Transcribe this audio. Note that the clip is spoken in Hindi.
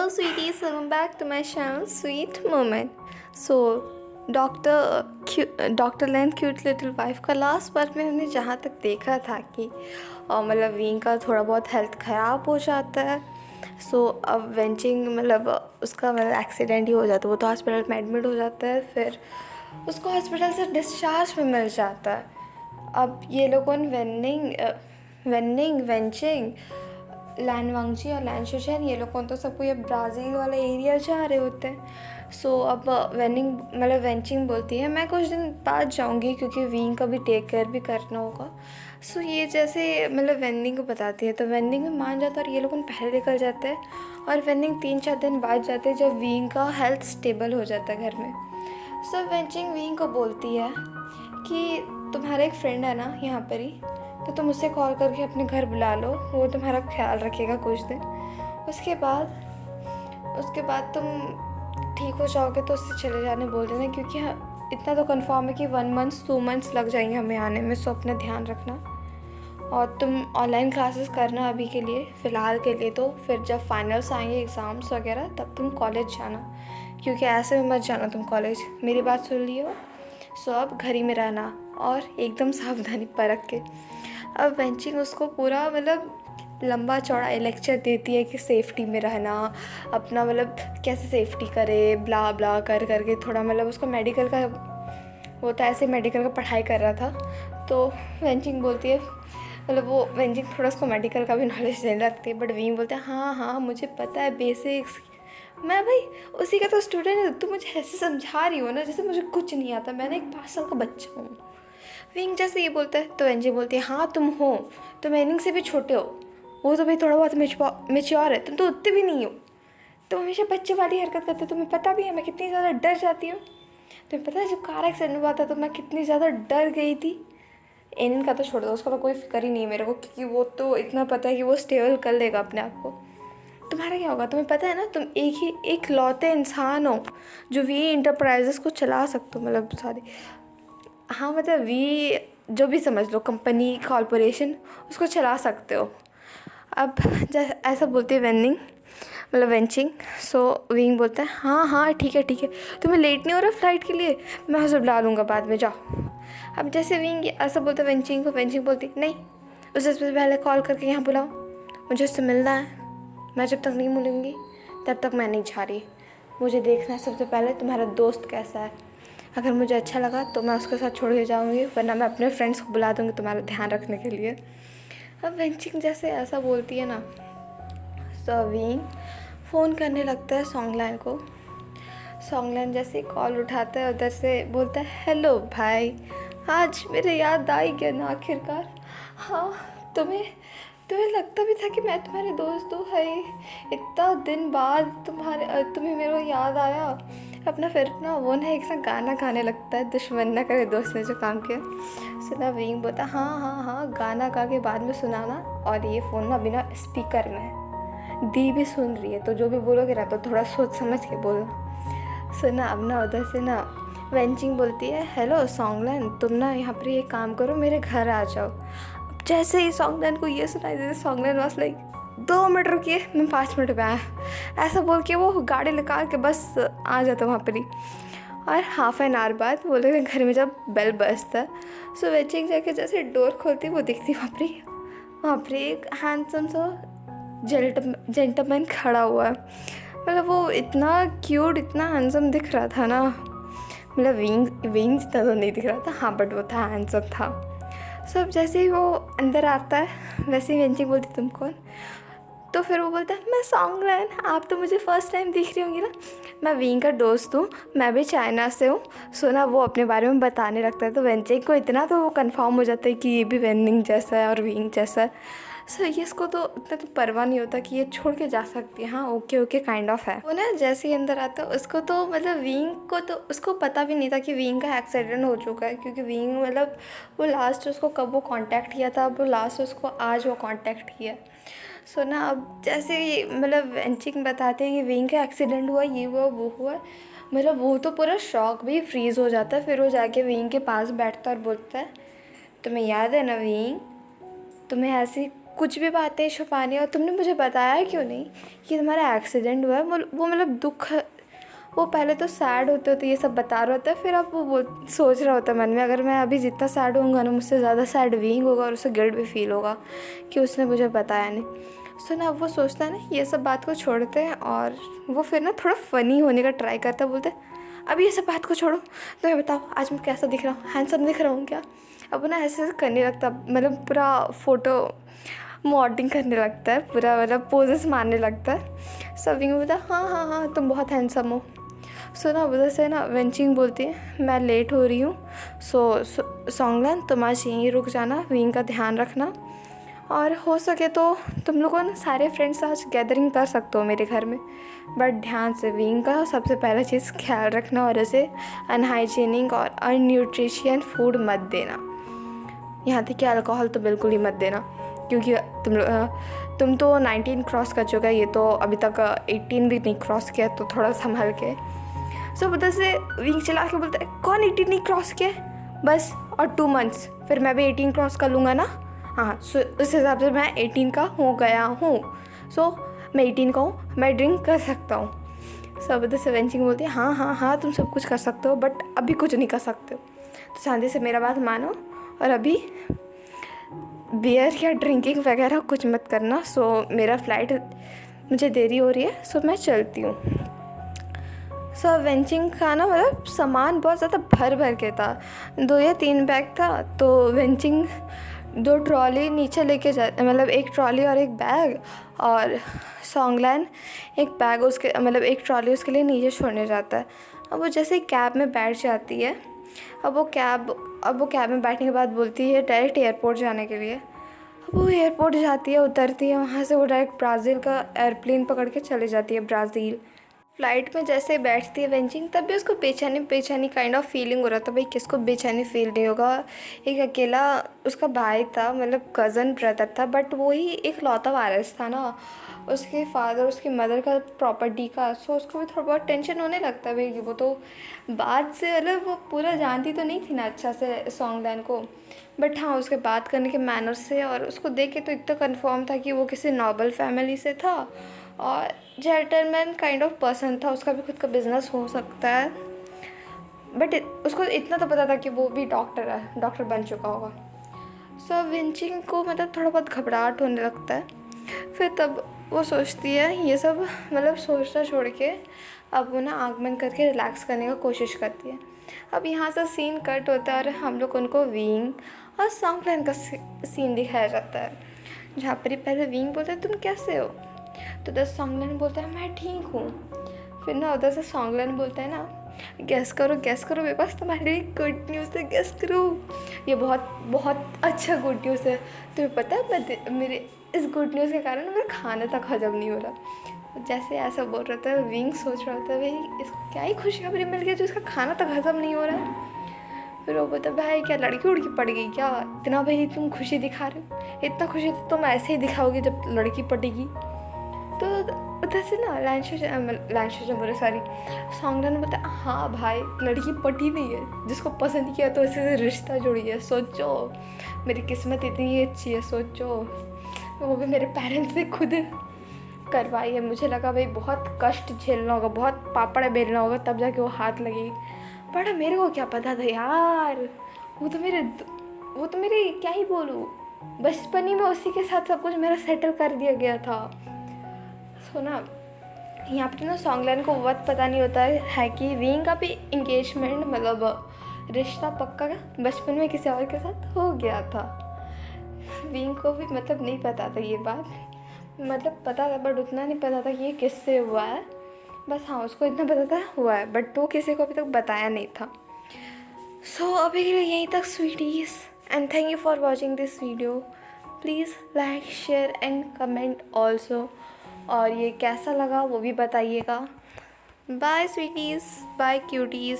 sweeties, welcome back to my channel Sweet Moment. So doctor Lan cute little wife का लास्ट पार्ट में हमने जहाँ तक देखा था कि मतलब विंग का थोड़ा बहुत हेल्थ ख़राब हो जाता है। सो अब वेंचिंग मतलब उसका मतलब एक्सीडेंट ही हो जाता है, वो तो हॉस्पिटल में एडमिट हो जाता है, फिर उसको हॉस्पिटल से डिस्चार्ज भी मिल जाता है। अब ये लोगों ने वेंचिंग लैन वांगची और लैन शुचैन ये लोग तो सबको ये ब्राज़ील वाला एरिया जा रहे होते हैं। सो अब वेंचिंग बोलती है मैं कुछ दिन बाद जाऊंगी क्योंकि विंग का भी टेक केयर भी करना होगा। सो ये जैसे वेंडिंग को बताती है तो वेंडिंग में मान जाता है और ये लोग पहले निकल जाते हैं और वेंडिंग 3-4 दिन बाद जाते हैं जब विंग का हेल्थ स्टेबल हो जाता है घर में। सो वेंचिंग विंग को बोलती है कि तुम्हारा एक फ्रेंड है ना यहाँ पर ही, तो तुम उससे कॉल करके अपने घर बुला लो, वो तुम्हारा ख्याल रखेगा कुछ दिन। उसके बाद तुम ठीक हो जाओगे तो उससे चले जाने बोल देना, क्योंकि इतना तो कंफर्म है कि 1 मंथ 2 मंथ्स लग जाएंगे हमें आने में। सो अपना ध्यान रखना और तुम ऑनलाइन क्लासेस करना अभी के लिए, फ़िलहाल के लिए। तो फिर जब फाइनल्स आएंगे एग्ज़ाम्स वगैरह तब तुम कॉलेज जाना, क्योंकि ऐसे में मत जाना तुम कॉलेज। मेरी बात सुन लियो। सो अब घर ही में रहना और एकदम सावधानी परख के। अब वेंचिंग उसको पूरा लंबा चौड़ा लेक्चर देती है कि सेफ्टी में रहना, अपना कैसे सेफ्टी करे, ब्ला ब्ला करके थोड़ा उसको मेडिकल का वो था, ऐसे मेडिकल का पढ़ाई कर रहा था। तो वेंचिंग बोलती है वो वेंचिंग थोड़ा उसको मेडिकल का भी नॉलेज देने लगती है, बट वीम बोलते हैं हाँ मुझे पता है बेसिक्स। मैं भाई उसी का तो स्टूडेंट है, तुम मुझे ऐसे समझा रही हो ना जैसे मुझे कुछ नहीं आता, मैंने एक 5 साल का बच्चा हूँ। विंग जैसे ये बोलता है तो एनजी बोलती है हाँ तुम हो, तुम एनिंग से भी छोटे हो, वो तो भाई थोड़ा बहुत मेच्योर है, तुम तो उतने भी नहीं हो, तुम हमेशा बच्चे वाली हरकत करते हो। तुम्हें पता भी है मैं कितनी ज़्यादा डर जाती हूँ। तुम्हें पता है जब कार एक्सीडेंट हुआ था तो मैं कितनी ज़्यादा डर गई थी। एनिंग का तो छोड़ दो, उसका तो कोई फिक्र ही नहीं है मेरे को, क्योंकि वो तो इतना पता है कि वो स्टेबल कर लेगा अपने आप को। तुम्हारा क्या होगा तुम्हें पता है ना, तुम एक लौते इंसान हो जो वी इंटरप्राइजेस को चला सकते हो, सारे हाँ वी जो भी समझ लो, कंपनी कॉरपोरेशन, उसको चला सकते हो। अब जैसे ऐसा बोलती है वेंचिंग। सो विंग बोलता है हाँ ठीक है तुम्हें लेट नहीं हो रहा फ्लाइट के लिए, मैं उसे बुला लूँगा बाद में, जाओ। अब जैसे विंग ऐसा बोलता है वेंचिंग को, वेंचिंग बोलती नहीं उसे पहले कॉल करके यहाँ बुलाओ, मुझे उससे मिलना है, मैं जब तक नहीं मिलूँगी तब तक मैं नहीं जा रही। मुझे देखना है सबसे पहले तुम्हारा दोस्त कैसा है, अगर मुझे अच्छा लगा तो मैं उसके साथ छोड़ के जाऊँगी, वरना मैं अपने फ्रेंड्स को बुला दूँगी तुम्हारा ध्यान रखने के लिए। अब वेंचिंग जैसे ऐसा बोलती है ना, तो विंग फ़ोन करने लगता है सॉन्गलैन को। सॉन्गलैन जैसे कॉल उठाता है उधर से बोलता है हेलो भाई, आज मेरे याद आई क्या ना आखिरकार। हाँ तुम्हें लगता भी था कि मैं तुम्हारे दोस्त हूँ, है इतना दिन बाद तुम्हें मेरे याद आया अपना। फिर ना वो एक गाना गाने लगता है, दुश्मन ना करे दोस्त ने जो काम किया। सुना विंग बोलता हाँ गाना गा के बाद में सुनाना, और ये फ़ोन ना बिना स्पीकर में है, दी भी सुन रही है, तो जो भी बोलोगे ना तो थोड़ा सोच समझ के बोलना। सुना अब ना उधर से ना वेंचिंग बोलती है हेलो सॉन्गलैन, तुम ना यहाँ पर ये काम करो, मेरे घर आ जाओ। अब जैसे ही सॉन्गलैन को ये सुनाई देते, सॉन्गलैन वाज लाइक 2 मिनट रुकिए मैं 5 मिनट में आया, ऐसा बोल के वो गाड़ी निकाल के बस आ जाता वहाँ पर ही। और हाफ एन आवर बाद वो लोग घर में जब बेल बजता, सो वेंचिंग जाके जैसे डोर खोलती वो दिखती वहाँ पर एक हैंडसम सा जेंटलमैन खड़ा हुआ है। वो इतना क्यूट इतना हैंडसम दिख रहा था ना, विंग जितना तो नहीं दिख रहा था, हाँ बट वो था हैंडसम था। सब जैसे ही वो अंदर आता है वैसे ही वेंचिंग बोलती तुम कौन, तो फिर वो बोलता है मैं सॉन्गलैन, आप तो मुझे फ़र्स्ट टाइम दिख रही होंगी ना, मैं विंग का दोस्त हूँ, मैं भी चाइना से हूँ। सुना वो अपने बारे में बताने लगता है, तो वेंचिंग को इतना तो वो कंफर्म हो जाता है कि ये भी वेंडिंग जैसा है और विंग जैसा है। सो ये इसको तो इतना तो परवाह नहीं होता कि ये छोड़ के जा सकती है, हाँ ओके काइंड ऑफ है। वो ना जैसे ही अंदर आता है उसको तो विंग को तो उसको पता भी नहीं था कि विंग का एक्सीडेंट हो चुका है, क्योंकि विंग वो लास्ट उसको कब वो कांटेक्ट किया था, अब वो लास्ट उसको आज वो कांटेक्ट किया। सो ना अब जैसे ही वेंचिंग बताते हैं कि विंग का एक्सीडेंट हुआ, ये हुआ वो हुआ, वो तो पूरा शॉक भी फ्रीज़ हो जाता है। फिर वो जाके विंग के पास बैठता और बोलता है तुम्हें याद है ना विंग, तुम्हें ऐसी कुछ भी बातें छुपानी, और तुमने मुझे बताया क्यों नहीं कि तुम्हारा एक्सीडेंट हुआ है। वो मतलब दुख, वो पहले तो सैड होते होते ये सब बता रहा होता है, फिर अब वो सोच रहा होता है मन में, अगर मैं अभी जितना सैड होऊंगा ना, मुझसे ज़्यादा सैड विंग होगा और उसे गिल्ट भी फील होगा कि उसने मुझे बताया नहीं। सो ना अब वो सोचता है ना, ये सब बात को छोड़ते हैं, और वो फिर ना थोड़ा फ़नी होने का ट्राई करता है। बोलते अब ये सब बात को छोड़ो, तो मैं बताओ आज मैं कैसा दिख रहा हूँ, हैंडसम दिख रहा हूँ क्या। अब वो ना ऐसे करने लगता, मतलब पूरा फ़ोटो मॉडलिंग करने लगता है, पूरा मतलब पोजेस मारने लगता है। सभी में बोलता है हाँ हाँ हाँ तुम बहुत हैंडसम हो। सो ना उधर से ना वेंचिंग बोलती है मैं लेट हो रही हूँ, सो सॉन्गलैन तुम आज यहीं रुक जाना, विंग का ध्यान रखना, और हो सके तो तुम लोगों ना सारे फ्रेंड्स आज गैदरिंग कर सकते हो मेरे घर में, बट ध्यान से विंग का सबसे पहला चीज़ ख्याल रखना, और ऐसे अनहाइजीनिक और अनन्यूट्रिशियन फूड मत देना। यहाँ तक कि अल्कोहल तो बिल्कुल ही मत देना, क्योंकि तुम तो 19 क्रॉस कर चुका है, ये तो अभी तक 18 भी नहीं क्रॉस किया, तो थोड़ा संभल के। सो उधर से विंग चला के बोलता है कौन 18 नहीं क्रॉस किया, बस और 2 मंथ्स फिर मैं भी 18 क्रॉस कर लूँगा ना। हाँ सो उस हिसाब से मैं 18 का हो गया हूँ, सो मैं 18 का हूँ, मैं ड्रिंक कर सकता हूँ। सब उधर से वेंचिंग बोलती है हाँ हाँ हाँ तुम सब कुछ कर सकते हो, बट अभी कुछ नहीं कर सकते हो, तो शांति से मेरा बात मानो, और अभी बियर या ड्रिंकिंग वगैरह कुछ मत करना। सो मेरा फ़्लाइट, मुझे देरी हो रही है, सो मैं चलती हूँ। सो वेंचिंग का ना मतलब सामान बहुत ज़्यादा भर भर के था, 2 या 3 बैग था, तो वेंचिंग 2 ट्रॉली नीचे लेके जा, मतलब 1 ट्रॉली और 1 बैग, और सॉन्गलैन 1 बैग उसके, मतलब 1 ट्रॉली उसके लिए नीचे छोड़ने जाता है। अब वो जैसे ही कैब में बैठ जाती है, अब वो कैब में बैठने के बाद बोलती है डायरेक्ट एयरपोर्ट जाने के लिए। अब वो एयरपोर्ट जाती है, उतरती है, वहाँ से वो डायरेक्ट ब्राज़ील का एयरप्लेन पकड़ के चले जाती है ब्राज़ील। फ़्लाइट में जैसे बैठती है वेंचिंग, तब भी उसको बेचैनी काइंड ऑफ फीलिंग हो रहा था। भाई किसको बेचैनी फील नहीं होगा, एक अकेला उसका भाई था, मतलब कज़न ब्रदर था, बट वही एक लौता वारिस था ना उसके फादर उसकी मदर का प्रॉपर्टी का। सो उसको भी थोड़ा बहुत टेंशन होने लगता है भाई, कि वो तो बात से मतलब वो पूरा जानती तो नहीं थी ना अच्छा से सॉन्गलैन को, बट हाँ उसके बात करने के मैनर से और उसको देख के तो इतना कंफर्म था कि वो किसी नॉबल फैमिली से था और जेंटलमैन काइंड ऑफ पर्सन था। उसका भी खुद का बिजनेस हो सकता है, बट उसको इतना तो पता था कि वो भी डॉक्टर है, डॉक्टर बन चुका होगा। सो विंचिंग को मतलब थोड़ा बहुत घबराहट होने लगता है। फिर तब वो सोचती है ये सब, मतलब सोचना छोड़ के अब वो ना आँख बंद करके रिलैक्स करने का कोशिश करती है। अब यहाँ से सीन कट होता है और हम लोग उनको विंग और सॉन्गलैन का सीन दिखाया जाता है, जहाँ पर ही पहले विंग बोलता है तुम कैसे हो, तो उधर सॉन्गलैन बोलता है मैं ठीक हूँ। फिर ना उधर से सॉन्गलैन बोलता है ना गेस करो मेरे पास तुम्हारे लिए गुड न्यूज़ है, गेस करो। ये बहुत बहुत अच्छा गुड न्यूज़ है। तुम्हें पता है मेरे इस गुड न्यूज़ के कारण मेरा खाना तक हजम नहीं हो रहा। जैसे ऐसा बोल रहा था विंग सोच रहा था भाई इसको क्या ही खुशखबरी मिल गई जो इसका खाना तक हजम नहीं हो रहा है। फिर वो बोलता भाई क्या लड़की उड़की पड़ गई क्या, इतना भाई तुम खुशी दिखा रहे हो, इतना खुशी तो तुम ऐसे ही दिखाओगे जब लड़की पटेगी। तो उधर से ना लैंशोजन बोले सॉरी सॉन्गलैन ने बताया हाँ भाई लड़की पटी नहीं है, जिसको पसंद किया तो उससे रिश्ता जुड़ी है। सोचो मेरी किस्मत इतनी अच्छी है, सोचो वो भी मेरे पेरेंट्स ने खुद करवाई है। मुझे लगा भाई बहुत कष्ट झेलना होगा, बहुत पापड़ बेलना होगा तब जाके वो हाथ लगेगी, बट मेरे को क्या पता था यार, वो तो मेरे क्या ही बोलूँ, बचपन ही में उसी के साथ सब कुछ मेरा सेटल कर दिया गया था। सो ना यहाँ पर ना सॉन्गलैन को वक्त पता नहीं होता है कि विंग का भी इंगेजमेंट मतलब रिश्ता पक्का बचपन में किसी और के साथ हो गया था। विंग को भी मतलब नहीं पता था ये बात, मतलब पता था बट उतना नहीं पता था कि ये किससे हुआ है। बस हाँ उसको इतना पता था हुआ है, बट वो किसी को अभी तक बताया नहीं था। सो अभी के लिए यहीं तक sweeties, and thank you for watching this video. Please like share and comment also, और ये कैसा लगा वो भी बताइएगा। Bye sweeties, bye cuties.